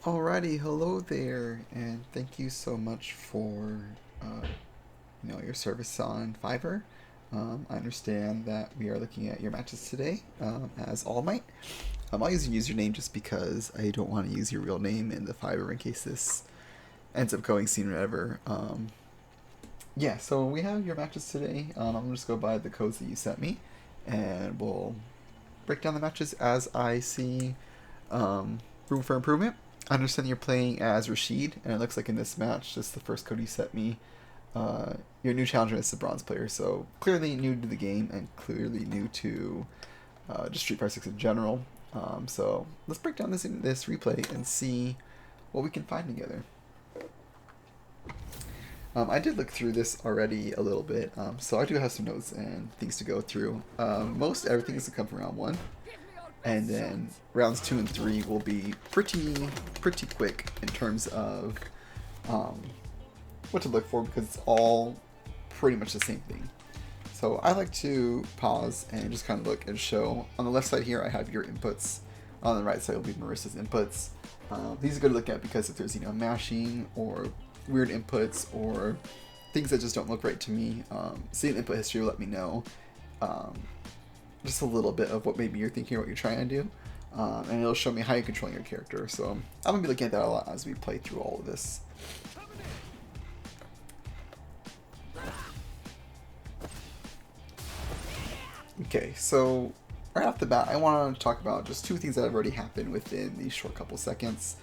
Alrighty, hello there, and thank you so much for your service on Fiverr. I understand that we are looking at your matches today as AllMight. I'll use your username just because I don't want to use your real name in the Fiverr in case this ends up going sooner or ever. Yeah, so we have your matches today. I'm gonna just go by the codes that you sent me, and we'll break down the matches as I see room for improvement. I understand you're playing as Rashid, and it looks like in this match, just the first code you sent me, your new challenger is the bronze player, so clearly new to the game and clearly new to just Street Fighter 6 in general. So let's break down this replay and see what we can find together. I did look through this already a little bit, so I do have some notes and things to go through. Most everything is to come from round 1, and then rounds 2 and 3 will be pretty quick in terms of what to look for because it's all pretty much the same thing. So I like to pause and just kind of look and show. On the left side here, I have your inputs. On the right side will be Marissa's inputs. These are good to look at because if there's mashing or weird inputs or things that just don't look right to me, seeing input history will let me know just a little bit of what maybe you're thinking or what you're trying to do, and it'll show me how you're controlling your character. So I'm gonna be looking at that a lot as we play through all of this. Okay, so right off the bat, I want to talk about just two things that have already happened within these short couple seconds.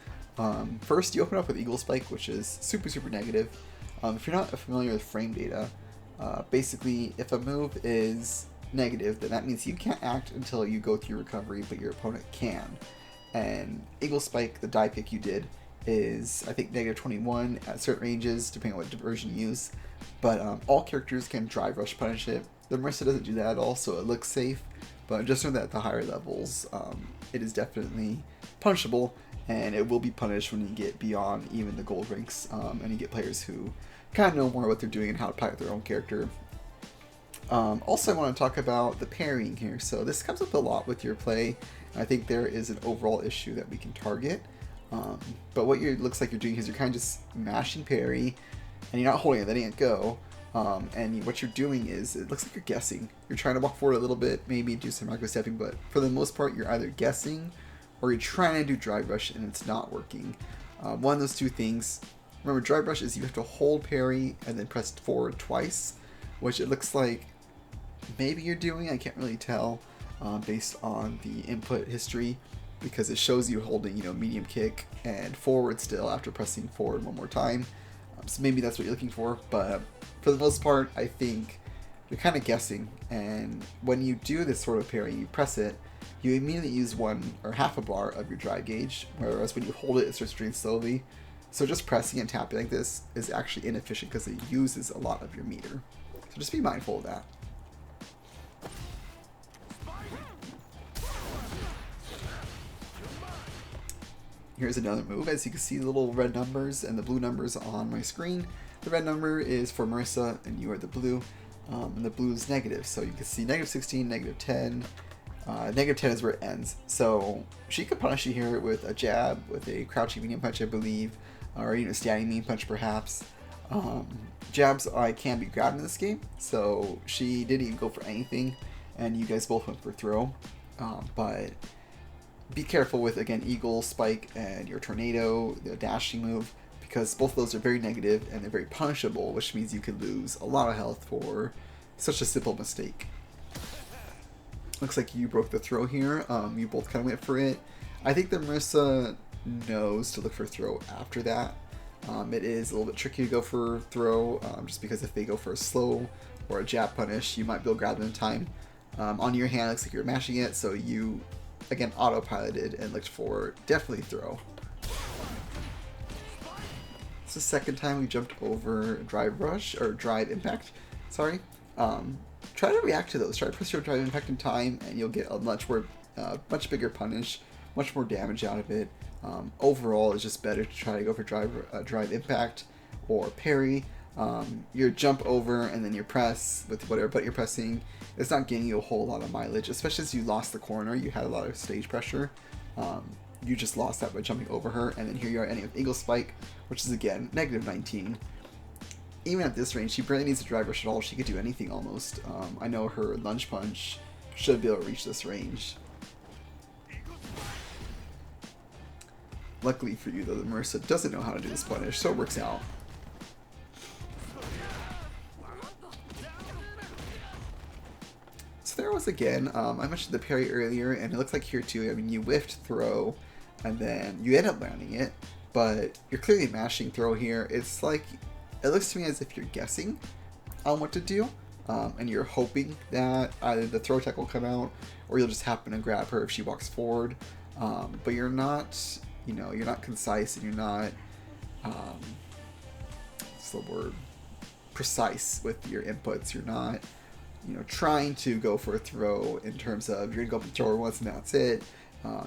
First, you open up with Eagle Spike, which is super negative. If you're not familiar with frame data, basically if a move is negative, then that means you can't act until you go through recovery, but your opponent can. And Eagle Spike, the die pick you did, is I think negative 21 at certain ranges, depending on what diversion you use. But all characters can drive rush punish it. The Marissa doesn't do that at all, so it looks safe. But just know that at the higher levels, it is definitely punishable, and it will be punished when you get beyond even the gold ranks, and you get players who kind of know more what they're doing and how to pilot their own character. Also, I want to talk about the parrying here. So this comes up a lot with your play. I think there is an overall issue that we can target. But what it looks like you're doing is you're kind of just mashing parry, and you're not holding it, letting it go. And what you're doing is, it looks like you're guessing. You're trying to walk forward a little bit, maybe do some micro stepping, but for the most part, you're either guessing or you're trying to do drive rush and it's not working. One of those two things. Remember, drive rush is you have to hold parry and then press forward twice, which it looks like maybe you're doing. I can't really tell based on the input history because it shows you holding, medium kick and forward still after pressing forward one more time. So maybe that's what you're looking for, but for the most part, I think you're kind of guessing. And when you do this sort of parry, you press it, you immediately use 1 or half a bar of your drive gauge, whereas when you hold it, it starts draining slowly. So just pressing and tapping like this is actually inefficient because it uses a lot of your meter. So just be mindful of that. Here's another move. As you can see, the little red numbers and the blue numbers on my screen. The red number is for Marissa, and you are the blue. And the blue is negative. So you can see negative 16, negative 10. Negative 10 is where it ends. So she could punish you here with a jab, with a crouching medium punch, I believe, or standing medium punch perhaps. Jabs I can be grabbed in this game, so she didn't even go for anything, and you guys both went for throw. But be careful with, again, Eagle, Spike, and your Tornado, the dashing move, because both of those are very negative and they're very punishable, which means you could lose a lot of health for such a simple mistake. Looks like you broke the throw here. You both kind of went for it. I think that Marissa knows to look for throw after that. It is a little bit tricky to go for throw, just because if they go for a slow or a jab punish, you might be able to grab them in time. On your hand, it looks like you're mashing it, so you, again, autopiloted and looked for definitely throw. It's the second time we jumped over drive rush, or drive impact, sorry. Try to react to those. Try to press your drive impact in time, and you'll get a much bigger punish, much more damage out of it. Overall, it's just better to try to go for drive impact or parry. Your jump over and then your press with whatever button you're pressing, it's not getting you a whole lot of mileage, especially as you lost the corner. You had a lot of stage pressure. you just lost that by jumping over her, and then here you are ending with Eagle Spike, which is again -19. Even at this range, she barely needs to drive rush at all. She could do anything almost. I know her lunge punch should be able to reach this range. Luckily for you, though, the Marissa doesn't know how to do this punish, so it works out. So there was again, I mentioned the parry earlier, and it looks like here too, I mean, you whiffed throw, and then you end up landing it, but you're clearly mashing throw here. It's like, it looks to me as if you're guessing on what to do, and you're hoping that either the throw attack will come out, or you'll just happen to grab her if she walks forward, but you're not, you know, you're not concise, and you're not, what's the word, precise with your inputs. You're not, you know, trying to go for a throw in terms of you're gonna go up and throw her once and that's it.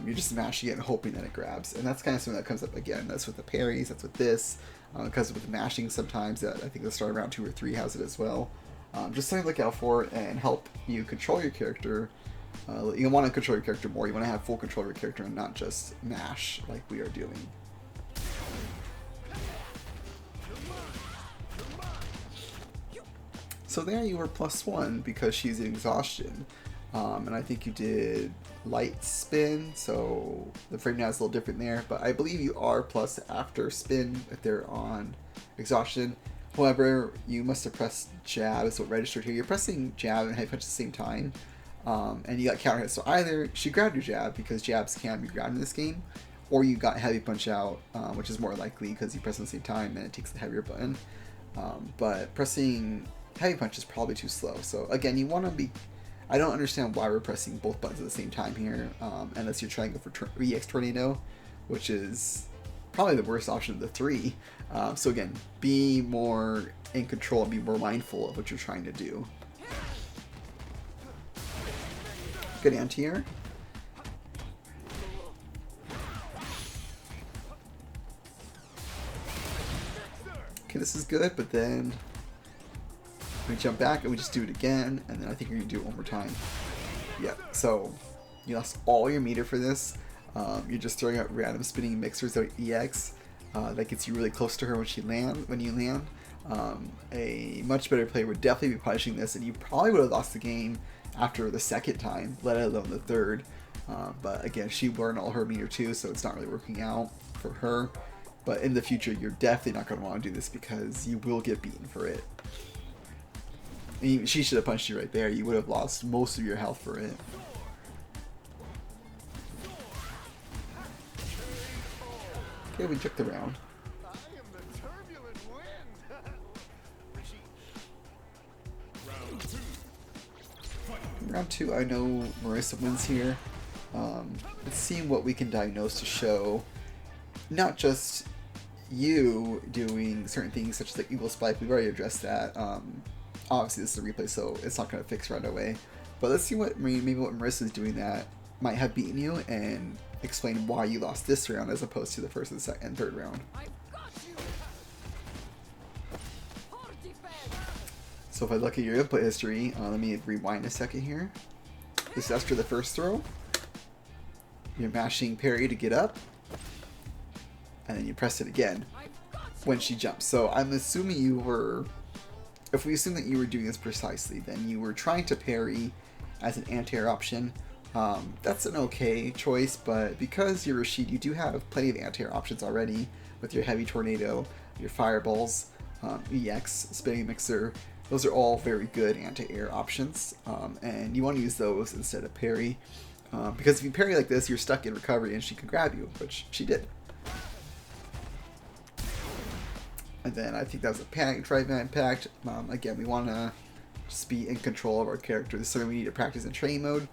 You're just smashing it and hoping that it grabs, and that's kind of something that comes up again. That's with the parries, that's with this, because with mashing sometimes, that I think the start of round 2 or 3 has it as well. Just something to look out for and help you control your character. You want to control your character more. You want to have full control of your character and not just mash like we are doing. So there you were +1 because she's in exhaustion. And I think you did light spin, so the frame now is a little different there, but I believe you are plus after spin if they're on exhaustion. However, you must have pressed jab is what registered here. You're pressing jab and heavy punch at the same time, and you got counter hit. So either she grabbed your jab, because jabs can be grabbed in this game, or you got heavy punch out, which is more likely because you press at the same time and it takes the heavier button. But pressing heavy punch is probably too slow. So again, you want to be, I don't understand why we're pressing both buttons at the same time here, unless you're trying to go for EX Tornado, which is probably the worst option of the 3. So again, be more in control and be more mindful of what you're trying to do. Good anti-air. Okay, this is good, but then we jump back and we just do it again, and then I think you're gonna do it one more time. Yeah, so you lost all your meter for this. You're just throwing out random spinning mixers out EX. That gets you really close to her when you land. A much better player would definitely be punishing this, and you probably would have lost the game after the second time, let alone the third. But again, she burned all her meter too, so it's not really working out for her. But in the future, you're definitely not going to want to do this because you will get beaten for it. I mean, she should have punched you right there. You would have lost most of your health for it. Okay, we took the round. Round 2, I know Marissa wins here. Let's see what we can diagnose to show not just you doing certain things such as the Eagle Spike. We've already addressed that. Obviously this is a replay, so it's not going to fix right away. But let's see what maybe what Marissa's doing that might have beaten you, and explain why you lost this round as opposed to the first and second and third round. So if I look at your input history, let me rewind a second here. This is after the first throw. You're mashing parry to get up, and then you press it again when she jumps. So I'm assuming you were, if we assume that you were doing this precisely, then you were trying to parry as an anti-air option. That's an okay choice, but because you're Rashid, you do have plenty of anti-air options already with your heavy tornado, your fireballs, EX, spinning mixer. Those are all very good anti-air options, and you want to use those instead of parry, because if you parry like this, you're stuck in recovery and she can grab you, which she did. And then I think that was a panic drive impact. Again, we want to just be in control of our character. This is something we need to practice in training mode,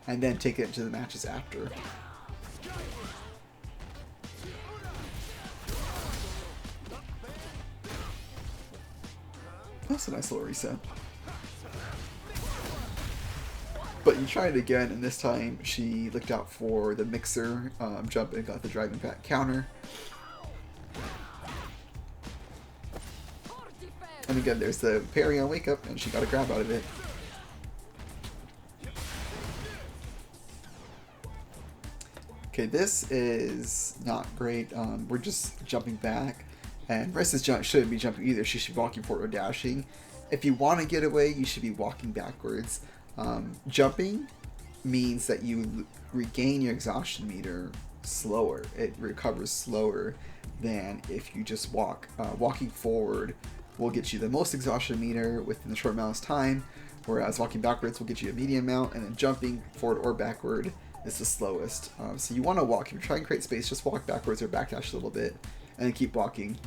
and then take it into the matches after. That's a nice little reset. But you tried it again, and this time she looked out for the mixer jump and got the drive impact counter. And again, there's the parry on wake up, and she got a grab out of it. Okay, this is not great. We're just jumping back, and Marissa's shouldn't be jumping either. She should be walking forward or dashing. If you want to get away, you should be walking backwards. Jumping means that you regain your exhaustion meter slower. It recovers slower than if you just walk. Walking forward will get you the most exhaustion meter within the short amount of time, whereas walking backwards will get you a medium amount, and then jumping forward or backward is the slowest. So you want to walk. If you're trying to create space, just walk backwards or backdash a little bit, and then keep walking.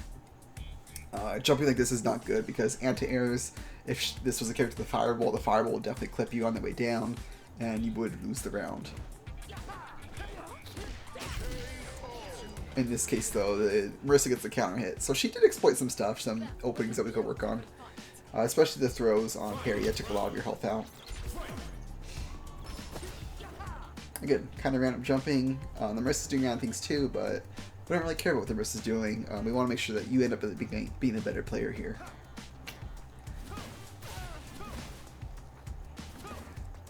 Jumping like this is not good because anti-airs, if this was a character with the fireball will definitely clip you on the way down, and you would lose the round. In this case, though, Marissa gets the counter hit. So she did exploit some stuff, some openings that we could work on. Especially the throws on parry that took a lot of your health out. Again, kind of random jumping. The Marissa's doing random things too, but we don't really care about what the Marissa's doing. We want to make sure that you end up being the better player here.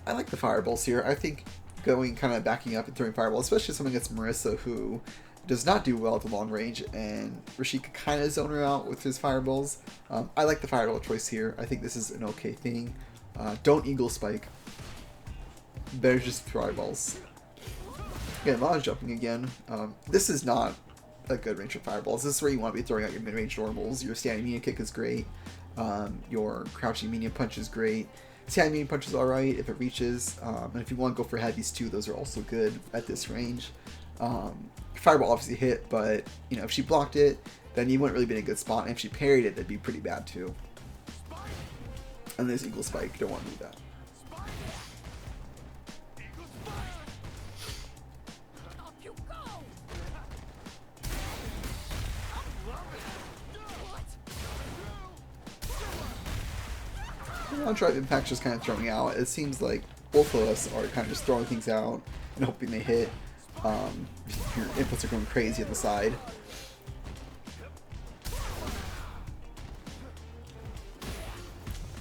I like the fireballs here. I think going kind of backing up and throwing fireballs, especially someone against Marissa who does not do well at the long range, and Rashid could kind of zone her out with his fireballs. I like the fireball choice here. I think this is an okay thing. Don't eagle spike. Better just throw eyeballs. Again, a lot of jumping again. This is not a good range of fireballs. This is where you want to be throwing out your mid-range normals. Your standing medium kick is great. Your crouching medium punch is great. Standing medium punch is alright if it reaches. And if you want to go for heavies too, those are also good at this range. Fireball obviously hit, but you know, if she blocked it, then you wouldn't really be in a good spot. And if she parried it, that'd be pretty bad too. And there's eagle spike. Don't want to do that. Drive Impact's just kind of throwing out. It seems like both of us are kind of just throwing things out and hoping they hit. Your inputs are going crazy on the side.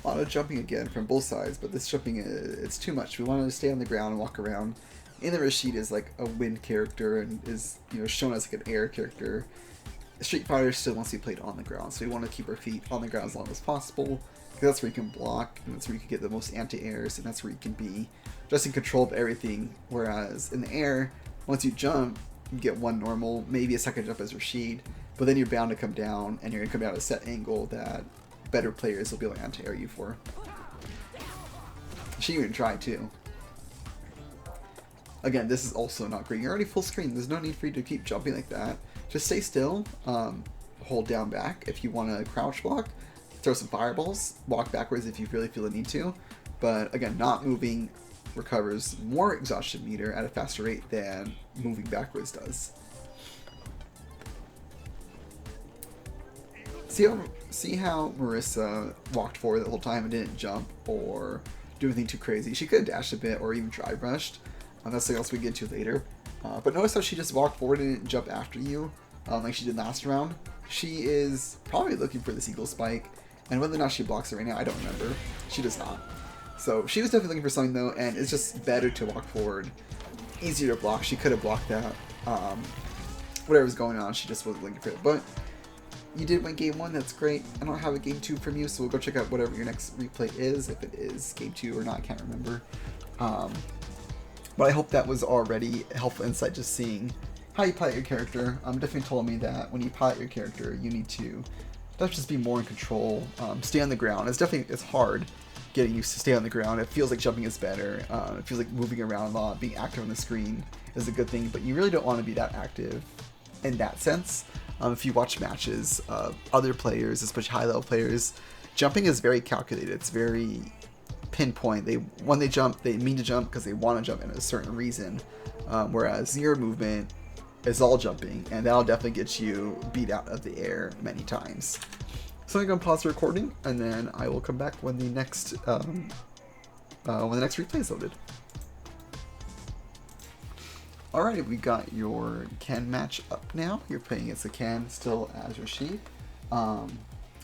A lot of jumping again from both sides, but this jumping, it's too much. We want to stay on the ground and walk around. And the Rashid is like a wind character and is, you know, shown as like an air character. Street Fighter still wants to be played on the ground, so we want to keep our feet on the ground as long as possible. That's where you can block, and that's where you can get the most anti-airs, and that's where you can be just in control of everything. Whereas in the air, once you jump, you get one normal, maybe a second jump as Rashid, but then you're bound to come down, and you're going to come down at a set angle that better players will be able to anti-air you for. She even tried too. Again, this is also not great. You're already full screen. There's no need for you to keep jumping like that. Just stay still, hold down back if you want to crouch block. Throw some fireballs, walk backwards if you really feel the need to, but again, not moving recovers more exhaustion meter at a faster rate than moving backwards does. See how Marissa walked forward the whole time and didn't jump or do anything too crazy. She could have dashed a bit or even drive rushed. That's something else we get to later. But notice how she just walked forward and didn't jump after you, like she did last round. She is probably looking for this eagle spike. And whether or not she blocks it right now, I don't remember. She does not. So she was definitely looking for something though, and it's just better to walk forward. Easier to block. She could have blocked that. Whatever was going on, she just wasn't looking for it. But you did win game 1, that's great. I don't have a game 2 from you, so we'll go check out whatever your next replay is, if it is game 2 or not, I can't remember. But I hope that was already a helpful insight, just seeing how you pilot your character. Definitely told me that when you pilot your character, you need to just be more in control, stay on the ground. It's hard getting used to stay on the ground. It feels like jumping is better. It feels like moving around a lot, being active on the screen is a good thing, but you really don't want to be that active in that sense. If you watch matches of other players, especially high-level players, jumping is very calculated. It's very pinpoint. When they jump, they mean to jump because they want to jump in a certain reason, whereas your movement is all jumping, and that'll definitely get you beat out of the air many times. So I'm gonna pause the recording, and then I will come back when the next replay is loaded. Alright, we got your Ken match up now. You're playing against the Ken, still as Rashid. I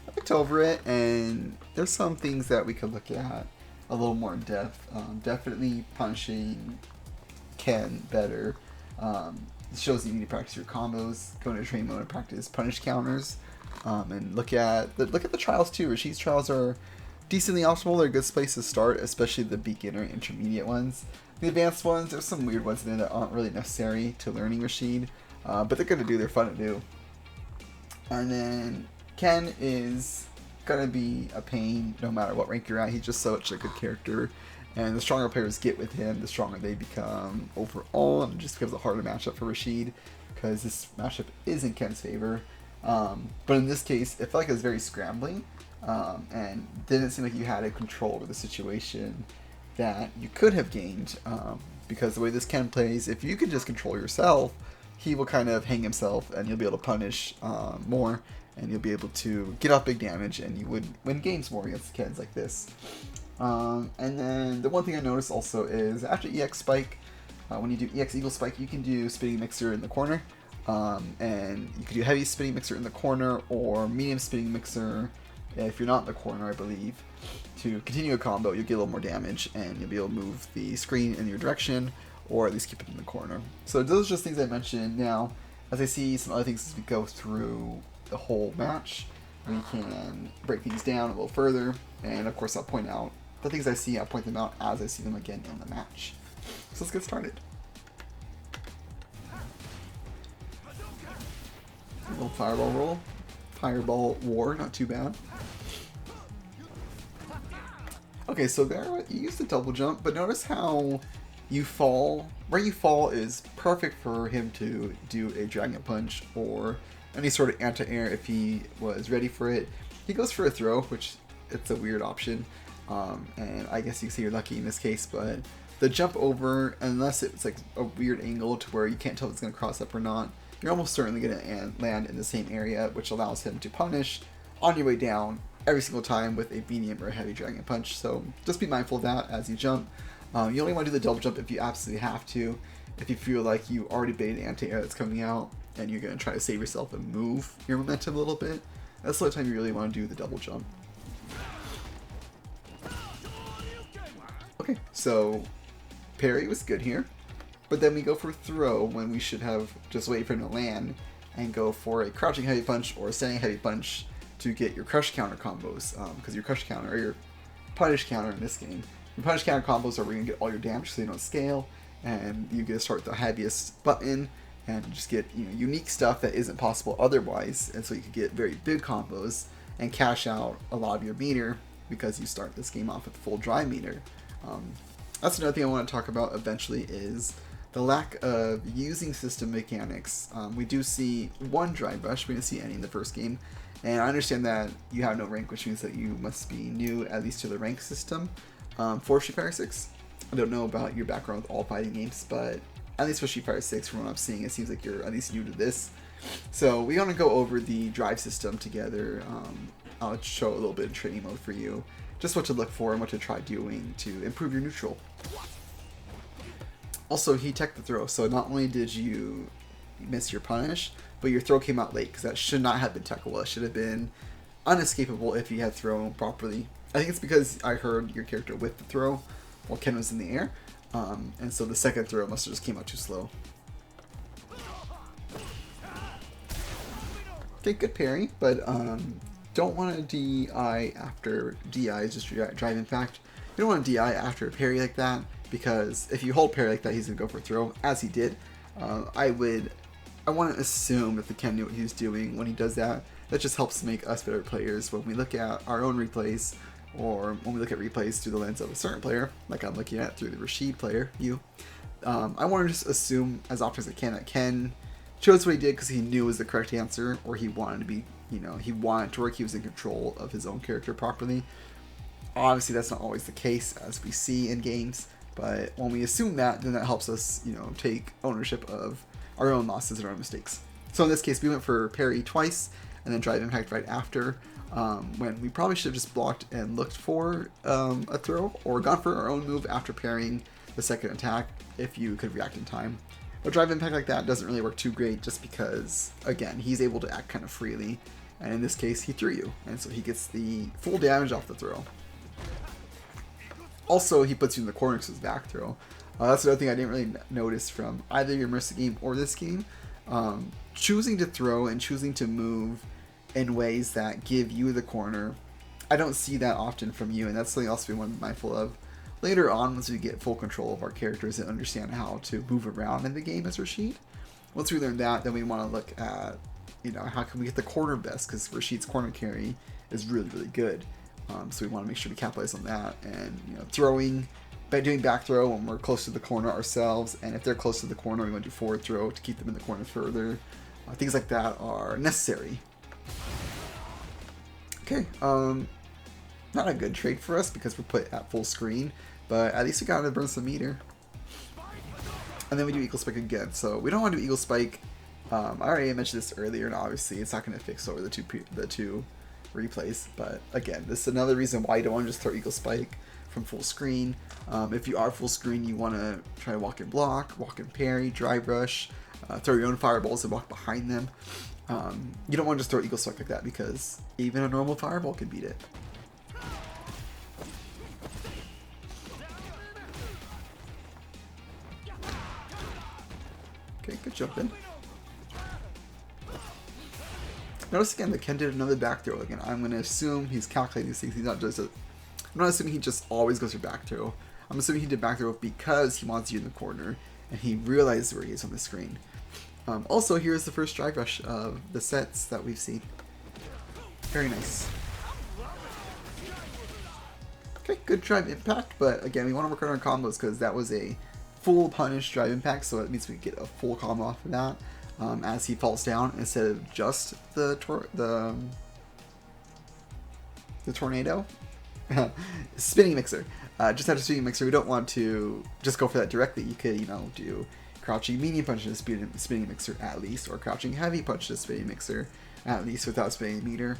looked over it, and there's some things that we could look at a little more in depth. Definitely punishing Ken better. It shows that you need to practice your combos, go into training mode and practice punish counters, and look at the trials too. Rashid's trials are decently optimal. They're a good place to start, especially the beginner and intermediate ones. The advanced ones, there's some weird ones in there that aren't really necessary to learning Rashid, but they're good to do. They're fun to do. And then Ken is gonna be a pain no matter what rank you're at. He's just such a good character, and the stronger players get with him, the stronger they become overall, and it just becomes a harder matchup for Rashid because this matchup is in Ken's favor. But in this case, it felt like it was very scrambling, and didn't seem like you had a control over the situation that you could have gained, because the way this Ken plays, if you can just control yourself, he will kind of hang himself and you'll be able to punish more, and you'll be able to get off big damage, and you would win games more against Kens like this. And then the one thing I noticed also is after EX Spike, when you do EX Eagle Spike, you can do Spinning Mixer in the corner, and you can do Heavy Spinning Mixer in the corner or Medium Spinning Mixer if you're not in the corner, I believe. To continue a combo, you'll get a little more damage, and you'll be able to move the screen in your direction, or at least keep it in the corner. So those are just things I mentioned. Now, as I see some other things as we go through the whole match, we can break things down a little further, and of course I'll point out the things I see, I'll point them out as I see them again in the match. So let's get started. A little fireball roll. Fireball war, not too bad. Okay, so there you use the double jump, but notice how you fall. Where you fall is perfect for him to do a dragon punch or any sort of anti-air if he was ready for it. He goes for a throw, which it's a weird option, and I guess you can say you're lucky in this case, but the jump over, unless it's like a weird angle to where you can't tell if it's going to cross up or not, you're almost certainly going to land in the same area, which allows him to punish on your way down every single time with a medium or a heavy dragon punch. So just be mindful of that as you jump. You only want to do the double jump if you absolutely have to. If you feel like you already baited anti-air that's coming out and you're going to try to save yourself and move your momentum a little bit, that's the only time you really want to do the double jump. Okay, so parry was good here, but then we go for throw when we should have just waited for him to land and go for a crouching heavy punch or a standing heavy punch to get your crush counter combos, because your crush counter, or your punish counter in this game, your punish counter combos are where you're going to get all your damage so they don't scale, and you get to start with the heaviest button and just get, you know, unique stuff that isn't possible otherwise, and so you can get very big combos and cash out a lot of your meter because you start this game off with full dry meter. That's another thing I want to talk about eventually is the lack of using system mechanics. We do see one dry brush, we didn't see any in the first game, and I understand that you have no rank, which means that you must be new at least to the rank system for Street Fighter 6. I don't know about your background with all fighting games, but at least for Street Fighter 6, from what I'm seeing, it seems like you're at least new to this. So we want to go over the drive system together. I'll show a little bit of training mode for you, just what to look for and what to try doing to improve your neutral. Also, he teched the throw, so not only did you miss your punish, but your throw came out late, because that should not have been techable. It should have been unescapable if he had thrown properly. I think it's because I heard your character with the throw while Ken was in the air, and so the second throw must have just came out too slow. Okay, good parry, but don't want to DI after DI is just drive impact. You don't want to DI after a parry like that, because if you hold parry like that, he's going to go for a throw, as he did. I want to assume that the Ken knew what he was doing when he does that. That just helps make us better players when we look at our own replays, or when we look at replays through the lens of a certain player, like I'm looking at through the Rashid player, you. I want to just assume as often as I can that Ken chose what he did because he knew was the correct answer, or he wanted to be, you know, he wanted to work, he was in control of his own character properly. Obviously, that's not always the case, as we see in games, but when we assume that, then that helps us, you know, take ownership of our own losses and our own mistakes. So in this case, we went for parry twice, and then drive impact right after, when we probably should have just blocked and looked for a throw, or gone for our own move after parrying the second attack, if you could react in time. But drive impact like that doesn't really work too great, just because, again, he's able to act kind of freely, and in this case, he threw you, and so he gets the full damage off the throw. Also, he puts you in the corner because his back throw. That's another thing I didn't really notice from either your Mercy game or this game. Choosing to throw and choosing to move in ways that give you the corner, I don't see that often from you, and that's something else we want to be mindful of later on once we get full control of our characters and understand how to move around in the game as Rashid. Once we learn that, then we want to look at, how can we get the corner best, because Rashid's corner carry is really, really good. So we want to make sure to capitalize on that, and throwing, by doing back throw when we're close to the corner ourselves, and if they're close to the corner, we want to do forward throw to keep them in the corner further. Things like that are necessary. Okay, not a good trade for us because we're put at full screen, but at least we got to burn some meter. And then we do Eagle Spike again, so we don't want to do Eagle Spike. I already mentioned this earlier, and obviously it's not going to fix over the two replays, but again, this is another reason why you don't want to just throw Eagle Spike from full screen. If you are full screen, you want to try to walk and block, walk and parry, drive rush, throw your own fireballs and walk behind them. You don't want to just throw Eagle Spike like that because even a normal fireball can beat it. Okay, good jump in. Notice again that Ken did another back throw again. I'm going to assume he's calculating these things. He's not just I'm not assuming he just always goes for back throw. I'm assuming he did back throw because he wants you in the corner and he realized where he is on the screen. Also, here's the first drive rush of the sets that we've seen. Very nice. Okay, good drive impact, but again, we want to work on our combos because that was a full punish drive impact, so it means we get a full combo off of that as he falls down instead of just the tornado. Spinning mixer. Just after spinning mixer, we don't want to just go for that directly. You could, do crouching medium punch to spinning mixer at least, or crouching heavy punch to spinning mixer at least without spinning meter.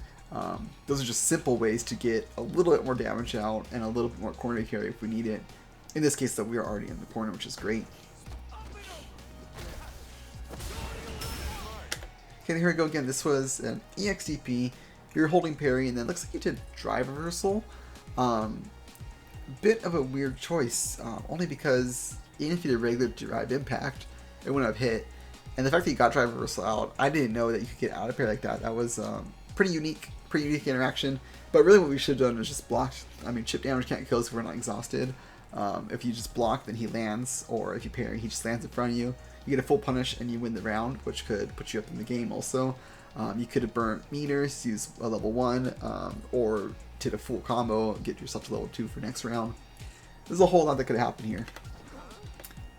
Those are just simple ways to get a little bit more damage out and a little bit more corner carry if we need it. In this case, though, we are already in the corner, which is great. Okay, here we go again. This was an EXDP. You're holding parry, and then it looks like you did drive reversal. Bit of a weird choice, only because even if you did regular drive impact, it wouldn't have hit. And the fact that you got drive reversal out, I didn't know that you could get out of parry like that. That was pretty unique interaction. But really what we should have done is just blocked. I mean, chip damage can't kill us if we're not exhausted. If you just block, then he lands, or if you parry, he just lands in front of you. You get a full punish and you win the round, which could put you up in the game also. You could have burnt meters, use a level 1, or did a full combo, get yourself to level 2 for next round. There's a whole lot that could happen here.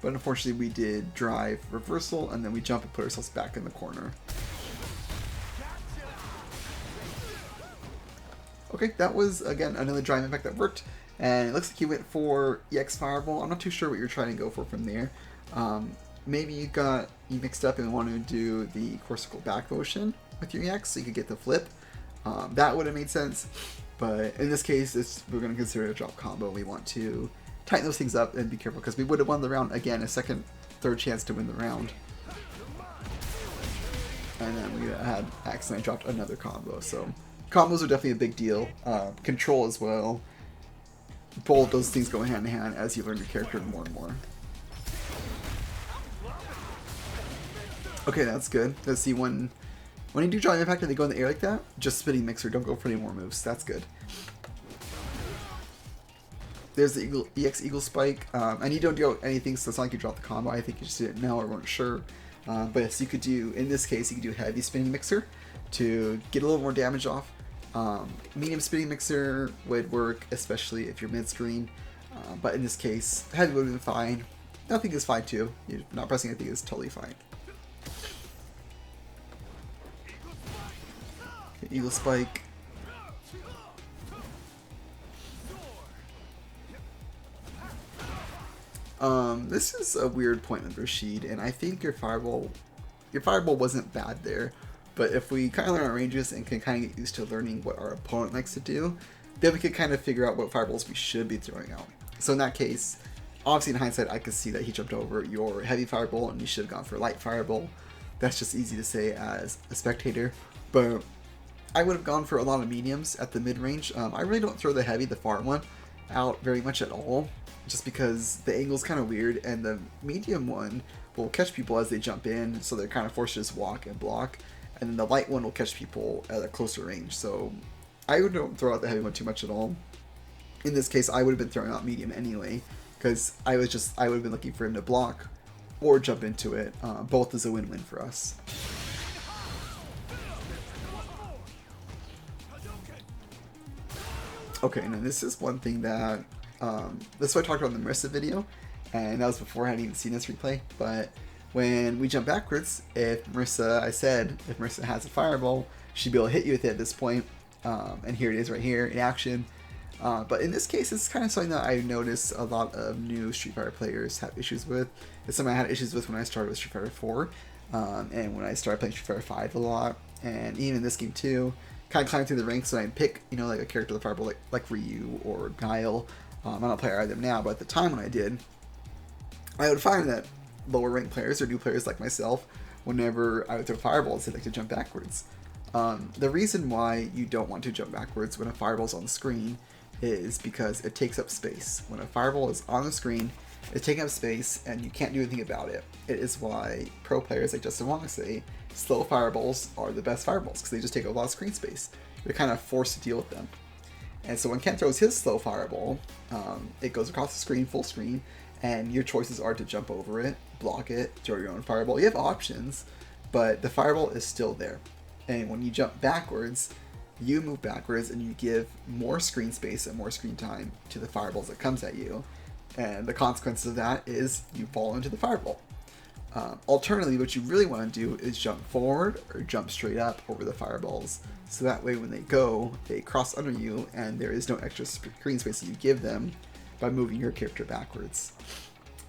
But unfortunately we did drive reversal, and then we jump and put ourselves back in the corner. Okay, that was, again, another drive impact that worked. And it looks like you went for EX Fireball. I'm not too sure what you're trying to go for from there. Maybe you mixed up and wanted to do the Corsical back motion with your EX so you could get the flip. That would have made sense. But in this case, we're going to consider it a drop combo. We want to tighten those things up and be careful because we would have won the round again, a second, third chance to win the round. And then we had accidentally dropped another combo. So combos are definitely a big deal. Control as well. Both those things go hand in hand as you learn your character more and more. Okay, that's good. Let's see, when you do drive impact and they go in the air like that, just spinning mixer, don't go for any more moves. That's good. There's the EX Eagle Spike, and you don't do anything, so it's not like you dropped the combo. I think you just didn't know or weren't sure. But yes, you could do, in this case, you could do heavy spinning mixer to get a little more damage off. Medium spinning mixer would work, especially if you're mid-screen. But in this case, heavy would have been fine. Nothing is fine too. You're not pressing anything is totally fine. Okay, Eagle Spike. This is a weird point with Rashid, and I think your fireball wasn't bad there. But if we kind of learn our ranges and can kind of get used to learning what our opponent likes to do, then we could kind of figure out what fireballs we should be throwing out. So in that case, obviously in hindsight, I could see that he jumped over your heavy fireball and you should have gone for a light fireball. That's just easy to say as a spectator. But I would have gone for a lot of mediums at the mid-range. I really don't throw the heavy, the far one, out very much at all, just because the angle's kind of weird, and the medium one will catch people as they jump in, so they're kind of forced to just walk and block, and then the light one will catch people at a closer range. So I wouldn't throw out the heavy one too much at all. In this case, I would have been throwing out medium anyway, because I would have been looking for him to block or jump into it. Both is a win-win for us. Okay, and then this is one thing that, this is what I talked about in the Marissa video, and that was before I hadn't even seen this replay, but when we jump backwards, if Marissa has a fireball, she'd be able to hit you with it at this point, and here it is right here in action. But in this case, it's kind of something that I noticed a lot of new Street Fighter players have issues with. It's something I had issues with when I started with Street Fighter 4, and when I started playing Street Fighter 5 a lot, and even in this game too. Kind of climbing through the ranks, and I'd pick, like a character with fireball, like Ryu or Guile. I'm not a player of them now, but at the time when I did, I would find that lower ranked players or new players like myself, whenever I would throw fireballs, they like to jump backwards. The reason why you don't want to jump backwards when a fireball's on the screen is because it takes up space. When a fireball is on the screen, it's taking up space, and you can't do anything about it. It is why pro players like Justin Wong say slow fireballs are the best fireballs, because they just take a lot of screen space. You're kind of forced to deal with them. And so when Ken throws his slow fireball, it goes across the screen, full screen, and your choices are to jump over it, block it, throw your own fireball. You have options, but the fireball is still there. And when you jump backwards, you move backwards and you give more screen space and more screen time to the fireballs that comes at you. And the consequence of that is you fall into the fireball. Alternatively, what you really want to do is jump forward or jump straight up over the fireballs. So that way when they go, they cross under you and there is no extra screen space that you give them by moving your character backwards.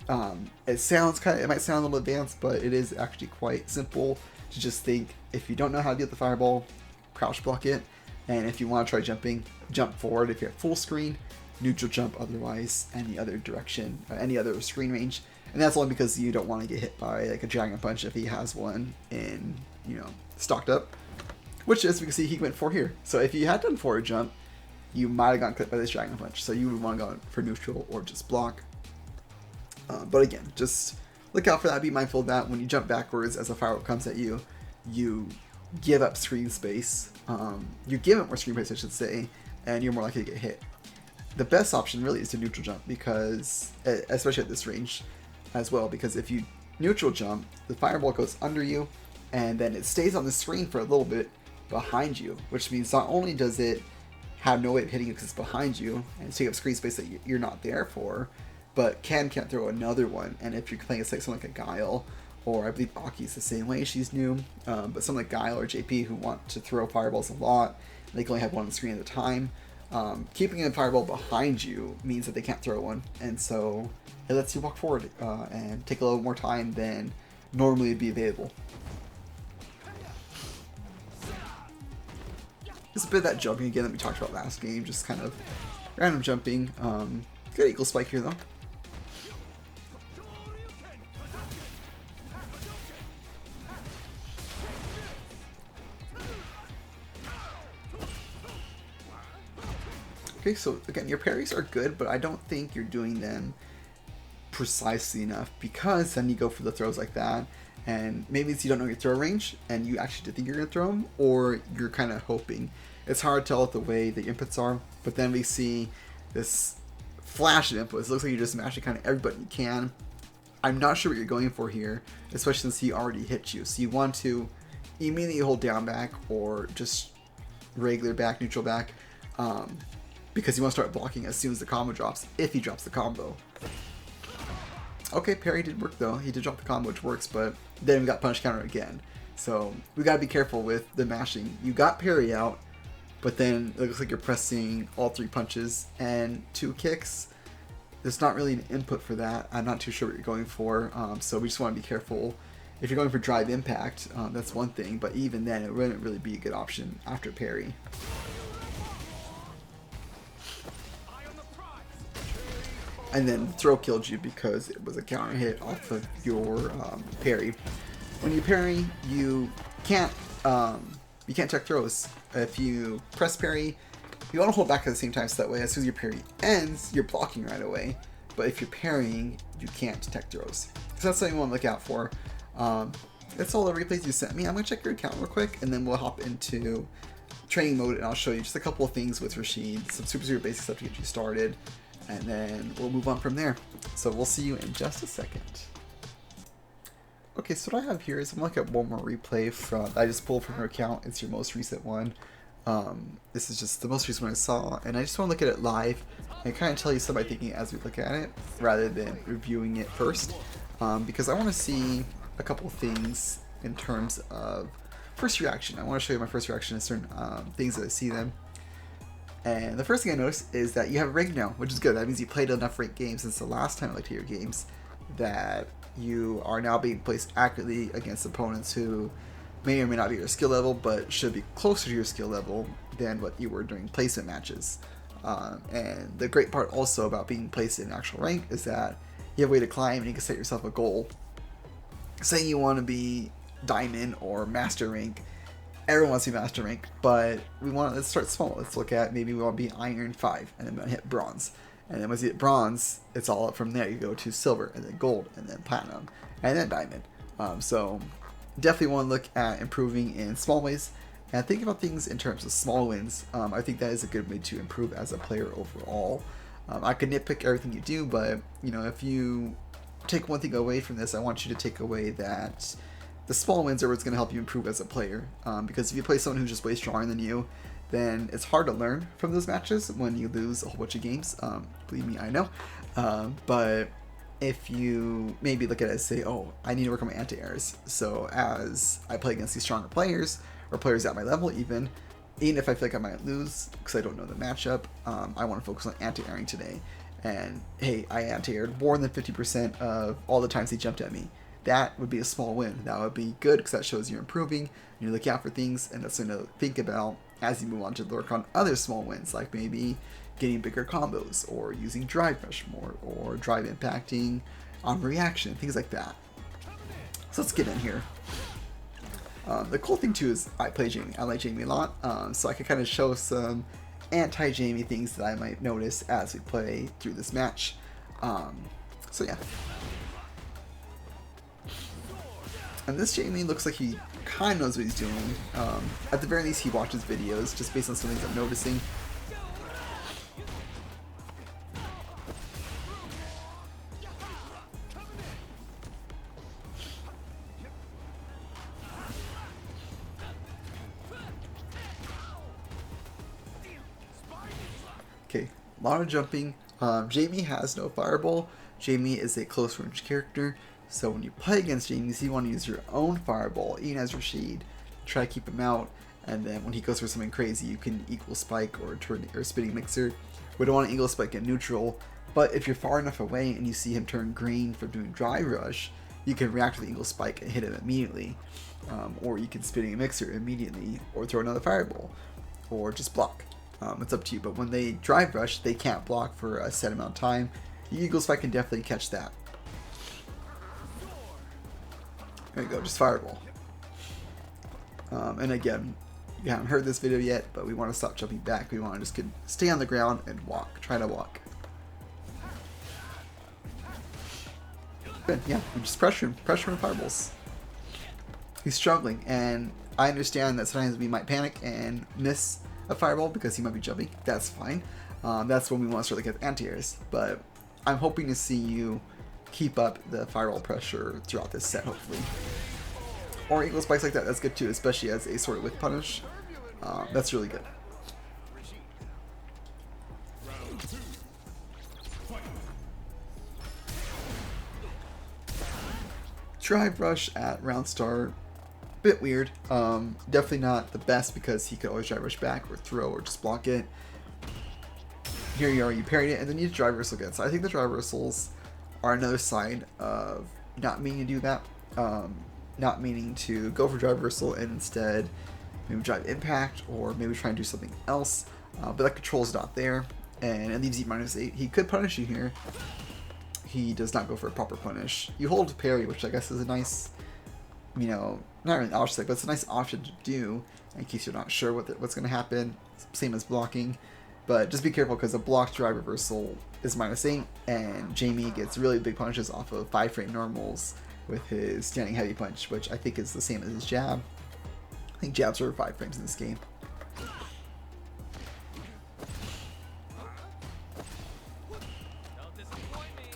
It might sound a little advanced, but it is actually quite simple to just think, if you don't know how to deal with the fireball, crouch block it. And if you want to try jumping, jump forward if you have full screen, neutral jump otherwise, any other direction, any other screen range. And that's only because you don't want to get hit by like a Dragon Punch if he has one in, stocked up. Which, as we can see, he went for here. So if you had done forward jump, you might have gotten clipped by this Dragon Punch. So you would want to go for neutral or just block. But again, just look out for that. Be mindful of that. When you jump backwards as a firework comes at you, you give up screen space. You give it more screen space, I should say, and you're more likely to get hit. The best option really is to neutral jump, because, especially at this range as well, because if you neutral jump, the fireball goes under you, and then it stays on the screen for a little bit behind you, which means not only does it have no way of hitting you because it's behind you and take up screen space that you're not there for, but can't throw another one. And if you're playing someone like a Guile, or I believe Aki's the same way, she's new, but someone like Guile or JP who want to throw fireballs a lot, they can only have one on the screen at a time. Keeping a fireball behind you means that they can't throw one, and so it lets you walk forward and take a little more time than normally would be available. Just a bit of that jumping again that we talked about last game, just kind of random jumping. Good eagle spike here though. Okay, so again, your parries are good, but I don't think you're doing them precisely enough, because then you go for the throws like that, and maybe it's you don't know your throw range, and you actually did think you're going to throw them, or you're kind of hoping. It's hard to tell with the way the inputs are, but then we see this flash of inputs. It looks like you're just mashing kind of every button you can. I'm not sure what you're going for here, especially since he already hit you. So you want to immediately hold down back, or just regular back, neutral back, because you want to start blocking as soon as the combo drops, if he drops the combo. Okay, parry did work though. He did drop the combo, which works, but then we got punish counter again. So we gotta be careful with the mashing. You got parry out, but then it looks like you're pressing all 3 punches and 2 kicks. There's not really an input for that. I'm not too sure what you're going for, so we just want to be careful. If you're going for drive impact, that's one thing, but even then it wouldn't really be a good option after parry. And then throw killed you because it was a counter hit off of your parry. When you parry, you can't tech throws. If you press parry, You want to hold back at the same time, so that way as soon as your parry ends, you're blocking right away. But if you're parrying, you can't detect throws. So that's something you want to look out for. That's all the replays you sent me. I'm going to check your account real quick, and then we'll hop into training mode, and I'll show you just a couple of things with Rashid, some super basic stuff to get you started, and then we'll move on from there. So we'll see you in just a second. Okay, so what I have here is I'm going to look at one more replay from I just pulled from her account. It's your most recent one. This is just the most recent one I saw, and I just want to look at it live and kind of tell you some of my thinking as we look at it, rather than reviewing it first, because I want to see a couple of things in terms of first reaction. I want to show you my first reaction to certain things as I see them. And the first thing I noticed is that you have a rank now, which is good. That means you played enough ranked games since the last time I looked at your games that you are now being placed accurately against opponents who may or may not be your skill level, but should be closer to your skill level than what you were during placement matches. And the great part also about being placed in actual rank is that you have a way to climb and you can set yourself a goal. Saying you want to be diamond or master rank, everyone wants to be master rank, but let's start small. Let's look at, maybe we want to be iron 5 and then we want to hit bronze. And then once you hit bronze, it's all up from there. You go to silver and then gold and then platinum and then diamond. So definitely want to look at improving in small ways and think about things in terms of small wins. I think that is a good way to improve as a player overall. I could nitpick everything you do, but if you take one thing away from this, I want you to take away that the small wins are what's going to help you improve as a player. Because if you play someone who's just way stronger than you, then it's hard to learn from those matches when you lose a whole bunch of games. Believe me, I know. But if you maybe look at it and say, oh, I need to work on my anti-airs. So as I play against these stronger players, or players at my level even if I feel like I might lose because I don't know the matchup, I want to focus on anti-airing today. And hey, I anti-aired more than 50% of all the times they jumped at me. That would be a small win. That would be good because that shows you're improving, you're looking out for things, and that's something to think about as you move on to work on other small wins, like maybe getting bigger combos, or using drive rush more, or drive impacting on reaction, things like that. So let's get in here. The cool thing too is I play Jamie. I like Jamie a lot, so I can kind of show some anti-Jamie things that I might notice as we play through this match. So yeah. And this Jamie looks like he kind of knows what he's doing. At the very least, he watches videos, just based on some things I'm noticing. Okay, a lot of jumping. Jamie has no fireball. Jamie is a close range character, so when you play against Jamie, you want to use your own fireball, even as Rashid. Try to keep him out, and then when he goes for something crazy, you can equal spike or spinning mixer. We don't want to equal spike in neutral, but if you're far enough away and you see him turn green from doing dry rush, you can react to the eagle spike and hit him immediately. Or you can spinning a mixer immediately, or throw another fireball, or just block. It's up to you, but when they drive rush, they can't block for a set amount of time. The eagle spike can definitely catch that. There you go, just fireball. And again, you haven't heard this video yet, but we want to stop jumping back. We want to just stay on the ground and walk. Try to walk. Good, yeah, we just pressure him with fireballs. He's struggling, and I understand that sometimes we might panic and miss a fireball because he might be jumping. That's fine. That's when we want to start looking at anti-airs. But I'm hoping to see you keep up the fireball pressure throughout this set, hopefully. Or eagle spikes like that, that's good too, especially as a sort of with punish. That's really good. Drive rush at round start, bit weird. Definitely not the best because he could always drive rush back or throw or just block it. Here you are, you parried it, and then you drive reversal again. So I think the drive reversals are another sign of not meaning to do that. Not meaning to go for drive reversal and instead maybe drive impact or maybe try and do something else. But that control is not there, and it leaves you -8. He could punish you here. He does not go for a proper punish. You hold parry, which I guess is a nice, not really an option, but it's a nice option to do in case you're not sure what's going to happen. Same as blocking. But just be careful because a blocked drive reversal is -8, and Jamie gets really big punches off of 5-frame normals with his standing heavy punch, which I think is the same as his jab. I think jabs are 5 frames in this game.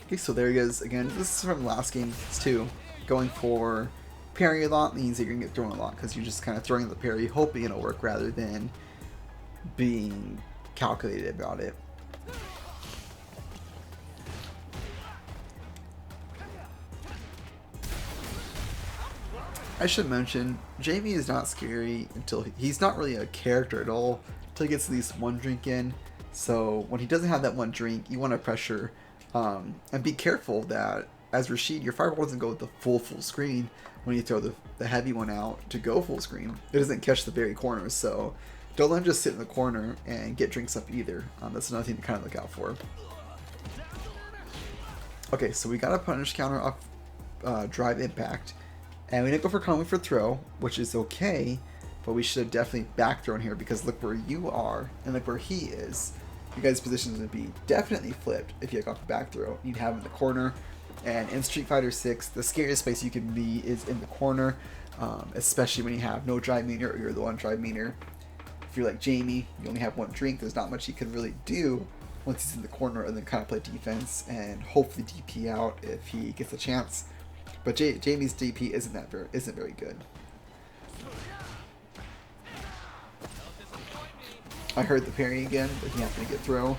Okay, so there he is again. This is from the last game too. Going for parry a lot means that you're gonna get thrown a lot because you're just kind of throwing the parry, hoping it'll work rather than being calculated about it. I should mention, Jamie is not scary until he's not really a character at all until he gets at least one drink in. So when he doesn't have that one drink, you want to pressure and be careful that as Rashid, your fireball doesn't go with the full screen when you throw the heavy one out to go full screen. It doesn't catch the very corners, so don't let him just sit in the corner and get drinks up either. That's another thing to kind of look out for. Okay, so we got a punish counter off drive impact, and we didn't go for coming for throw, which is okay, but we should have definitely back thrown here because look where you are and look where he is. You guys' positions would be definitely flipped if you had got the back throw. You'd have him in the corner, and in Street Fighter 6, the scariest place you can be is in the corner, especially when you have no drive meter or you're the one drive meter. If you're like Jamie, you only have one drink, there's not much he can really do once he's in the corner, and then kind of play defense and hopefully DP out if he gets a chance. But Jamie's DP isn't very good. I heard the parry again, but he happened to get throw.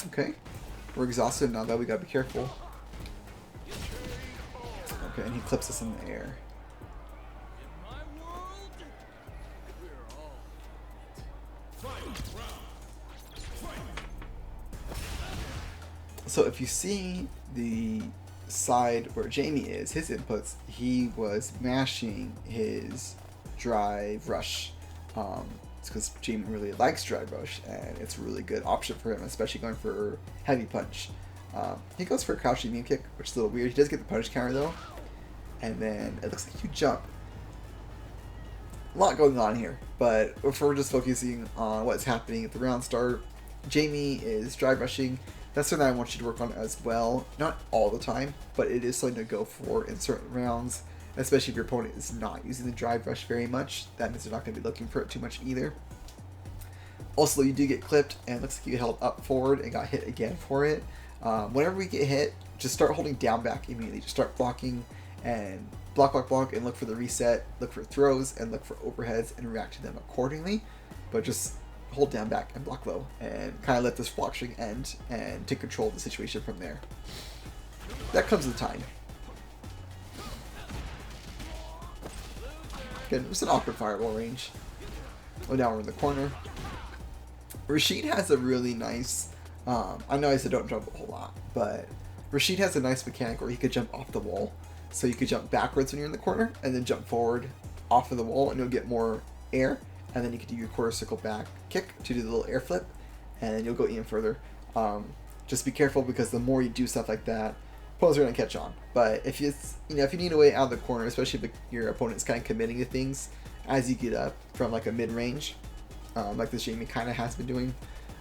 Okay, we're exhausted now that we gotta be careful. Okay, and he clips us in the air. So if you see the side where Jamie is, his inputs, he was mashing his drive rush. It's because Jamie really likes drive rush, and it's a really good option for him, especially going for heavy punch. He goes for a crouching knee kick, which is a little weird. He does get the punish counter though, and then it looks like you jump. A lot going on here, but if we're just focusing on what's happening at the round start, Jamie is drive rushing. That's something I want you to work on as well. Not all the time, but it is something to go for in certain rounds, especially if your opponent is not using the drive rush very much. That means they're not going to be looking for it too much either. Also, you do get clipped, and it looks like you held up forward and got hit again for it. Whenever we get hit, just start holding down back immediately. Just start blocking and block, and look for the reset, look for throws, and look for overheads and react to them accordingly. But just hold down back and block low and kind of let this block string end and take control of the situation from there. That comes with time. Again, it's an awkward fireball range. Oh, now we're in the corner. Rashid has a really nice, I know I said don't jump a whole lot, but Rashid has a nice mechanic where he could jump off the wall. So you could jump backwards when you're in the corner and then jump forward off of the wall and you'll get more air. And then you could do your quarter circle back kick to do the little air flip, and then you'll go even further. Just be careful because the more you do stuff like that, opponents are going to catch on. But if if you need a way out of the corner, especially if your opponent is kind of committing to things as you get up from like a mid range, like this Jamie kind of has been doing.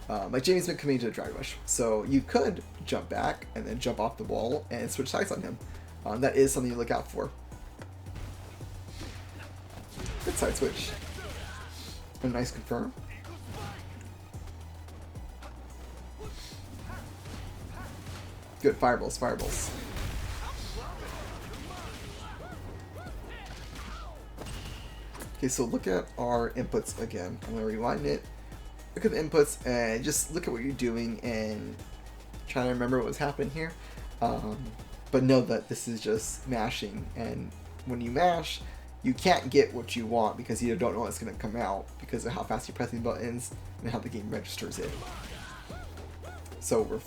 Like Jamie's been committing to the drive rush, so you could jump back and then jump off the wall and switch sides on him. That is something to look out for. Good side switch. A nice confirm. Good fireballs. Okay, so look at our inputs again. I'm gonna rewind it. Look at the inputs and just look at what you're doing and try to remember what's happened here. But know that this is just mashing, and when you mash, you can't get what you want because you don't know what's going to come out because of how fast you're pressing buttons and how the game registers it. So we're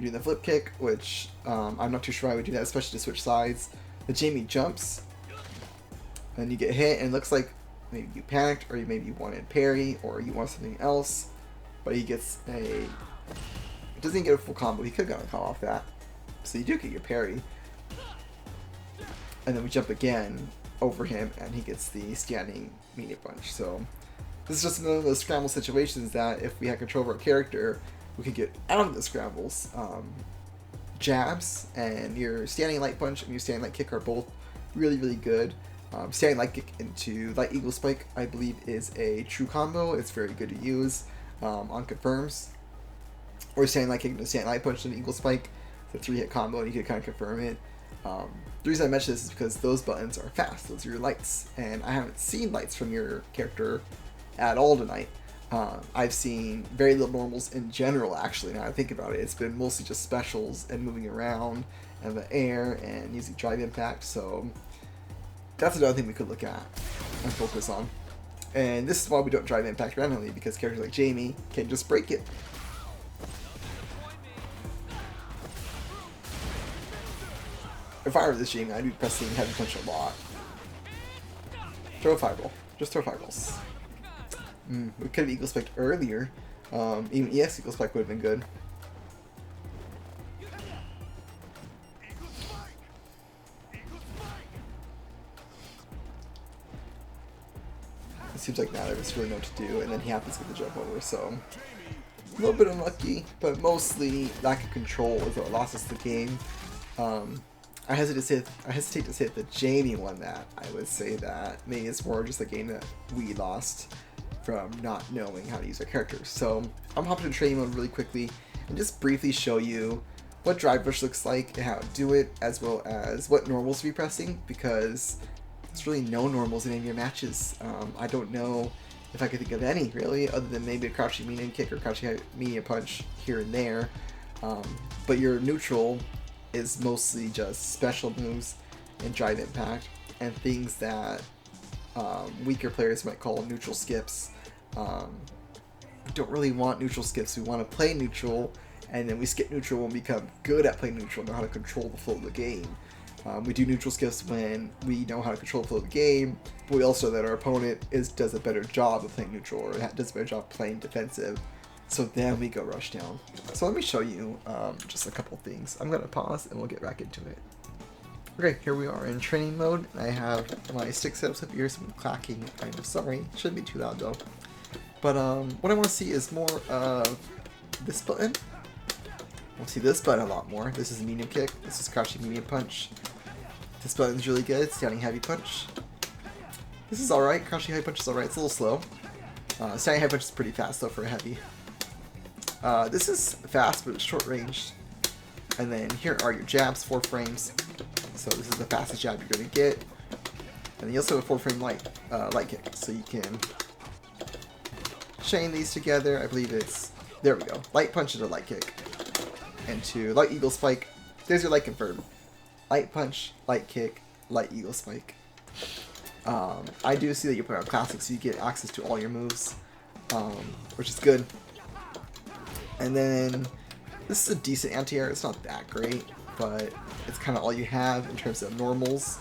doing the flip kick, which I'm not too sure I would do that, especially to switch sides. The Jamie jumps, and you get hit, and it looks like maybe you panicked, or maybe you wanted parry, or you want something else, but he gets it doesn't get a full combo. He could have gotten a combo off that. So you do get your parry. and then we jump again over him, and he gets the standing medium punch. So this is just another of those scramble situations that if we had control of our character, we could get out of the scrambles. Jabs and your standing light punch and your standing light kick are both really, really good. Standing light kick into light eagle spike, I believe, is a true combo. It's very good to use on confirms. Or standing light kick into standing light punch and eagle spike. It's a 3-hit combo, and you can kind of confirm it. The reason I mention this is because those buttons are fast. Those are your lights, and I haven't seen lights from your character at all tonight. I've seen very little normals in general, actually, now I think about it. It's been mostly just specials and moving around and the air and using drive impact, so that's another thing we could look at and focus on. And this is why we don't drive impact randomly, because characters like Jamie can just break it. If I were this Jamie, I'd be pressing heavy punch a lot. Throw a fireball. Just throw fireballs. We could have eagle spiked earlier. Even EX eagle spike would have been good. It seems like neither of us really know what to do, and then he happens to get the jump over, so a little bit unlucky, but mostly lack of control is what lost us the game. I hesitate to say that the Jamie won that. I would say that maybe it's more just a game that we lost from not knowing how to use our characters. So I'm hopping to training mode really quickly and just briefly show you what drive rush looks like and how to do it, as well as what normals to be pressing, because there's really no normals in any of your matches. I don't know if I could think of any, really, other than maybe a crouching medium kick or crouching medium punch here and there. But your neutral is mostly just special moves and drive impact and things that weaker players might call neutral skips. We don't really want neutral skips. We want to play neutral, and then we skip neutral when we become good at playing neutral and know how to control the flow of the game. We do neutral skips when we know how to control the flow of the game, but we also know that our opponent does a better job of playing neutral, or does a better job playing defensive. So then we go rush down. So let me show you just a couple things. I'm going to pause and we'll get back into it. Okay, here we are in training mode. I have my stick setups up here, some clacking. I'm sorry, shouldn't be too loud though. But what I want to see is more of this button. I want to see this button a lot more. This is a medium kick. This is crouching medium punch. This button's really good. Standing heavy punch. This is alright. Crouching heavy punch is alright. It's a little slow. Standing heavy punch is pretty fast though for a heavy. This is fast, but it's short range. And then here are your jabs, 4 frames. So this is the fastest jab you're going to get. And then you also have a 4-frame light kick, so you can chain these together. I believe it's, there we go, light punch and a light kick. And to light eagle spike, there's your light confirm. Light punch, light kick, light eagle spike. I do see that you put on classic, so you get access to all your moves, which is good. And then this is a decent anti-air. It's not that great, but it's kind of all you have in terms of normals.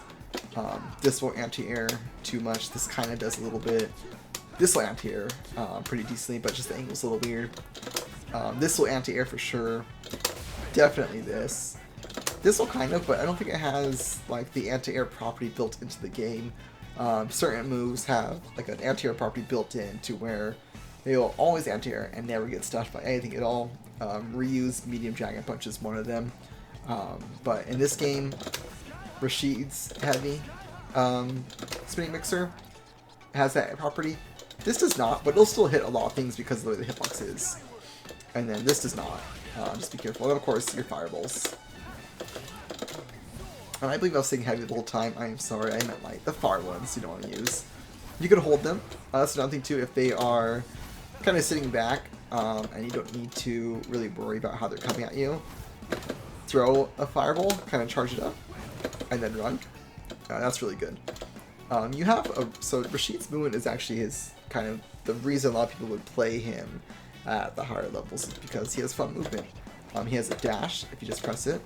This won't anti-air too much. This kind of does a little bit. This will anti-air pretty decently, but just the angle's a little weird. This will anti-air for sure. Definitely this. This will kind of, but I don't think it has like the anti-air property built into the game. Certain moves have like an anti-air property built in to where they will always anti-air and never get stuffed by anything at all. Reuse medium dragon punch is one of them. But in this game, Rashid's heavy spinning mixer has that property. This does not, but it'll still hit a lot of things because of the way the hitbox is. And then this does not. Just be careful. And of course, your fireballs. And I believe I was saying heavy the whole time. I am sorry, I meant like the far ones you don't want to use. You can hold them. That's another thing too, if they are kind of sitting back and you don't need to really worry about how they're coming at you. Throw a fireball, kind of charge it up, and then run. That's really good. You have so Rashid's movement is actually his kind of the reason a lot of people would play him at the higher levels, is because he has fun movement. He has a dash if you just press it,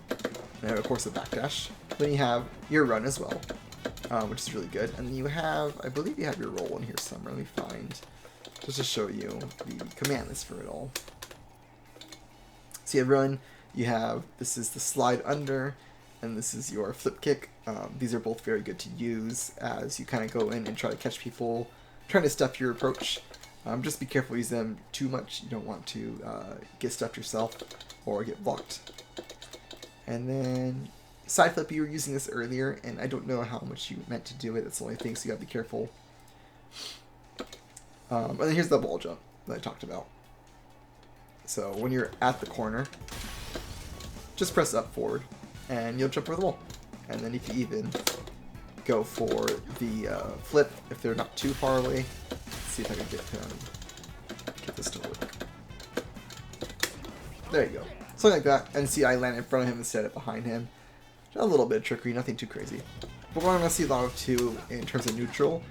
and of course a backdash. Then you have your run as well, which is really good. And you have, I believe you have your roll in here somewhere. Let me find, just to show you the command list for it all. So you have run. You have, this is the slide under, and this is your flip kick. These are both very good to use as you kind of go in and try to catch people trying to stuff your approach. Just be careful using them too much. You don't want to get stuffed yourself or get blocked. And then side flip, you were using this earlier, and I don't know how much you meant to do it. That's the only thing, so you gotta be careful. And then here's the wall jump that I talked about. So when you're at the corner, just press up forward, and you'll jump over the wall. And then you can even go for the flip if they're not too far away. Let's see if I can get this to work. There you go. Something like that. And see, I land in front of him instead of behind him. Just a little bit of trickery, nothing too crazy. But what I'm going to see a lot of too in terms of neutral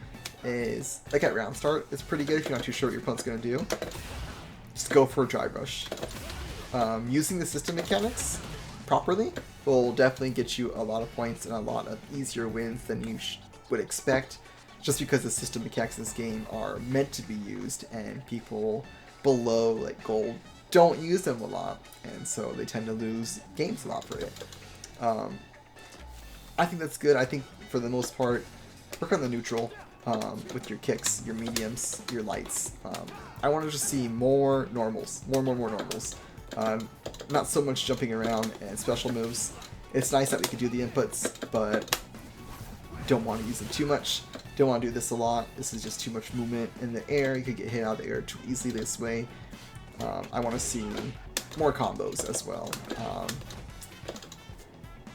is, like at round start, it's pretty good if you're not too sure what your opponent's going to do. Just go for a drive rush. Using the system mechanics properly will definitely get you a lot of points and a lot of easier wins than you would expect, just because the system mechanics in this game are meant to be used, and people below like gold don't use them a lot, and so they tend to lose games a lot for it. I think that's good. I think for the most part, work on the neutral with your kicks, your mediums, your lights. I want to just see more normals, more normals. Not so much jumping around and special moves. It's nice that we can do the inputs, but don't want to use them too much. Don't want to do this a lot. This is just too much movement in the air. You could get hit out of the air too easily this way. I want to see more combos as well.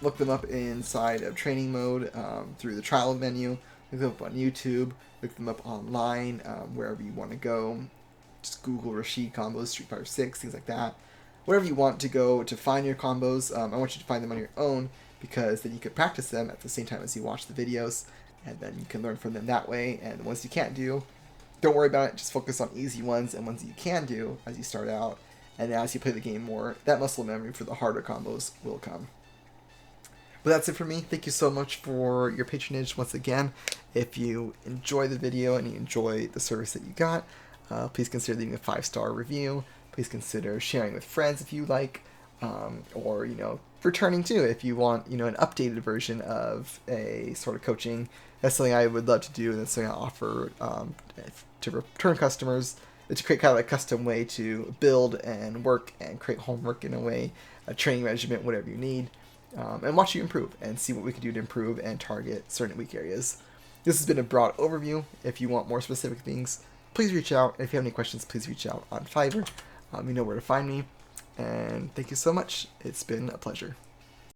Look them up inside of training mode through the trial menu. Look them up on YouTube. Look them up online, wherever you want to go. Just Google Rashid combos, Street Fighter 6, things like that. Wherever you want to go to find your combos, I want you to find them on your own, because then you can practice them at the same time as you watch the videos, and then you can learn from them that way. And the ones you can't do, don't worry about it. Just focus on easy ones and ones that you can do as you start out. And as you play the game more, that muscle memory for the harder combos will come. But that's it for me. Thank you so much for your patronage once again. If you enjoy the video and you enjoy the service that you got, please consider leaving a 5-star review. Please consider sharing with friends if you like, or returning too if you want an updated version of a sort of coaching. That's something I would love to do, and that's something I offer to return customers. To create kind of a custom way to build and work and create homework in a way, a training regimen, whatever you need. And watch you improve and see what we can do to improve and target certain weak areas. This has been a broad overview. If you want more specific things, please reach out. If you have any questions, please reach out on Fiverr. You know where to find me. And thank you so much. It's been a pleasure.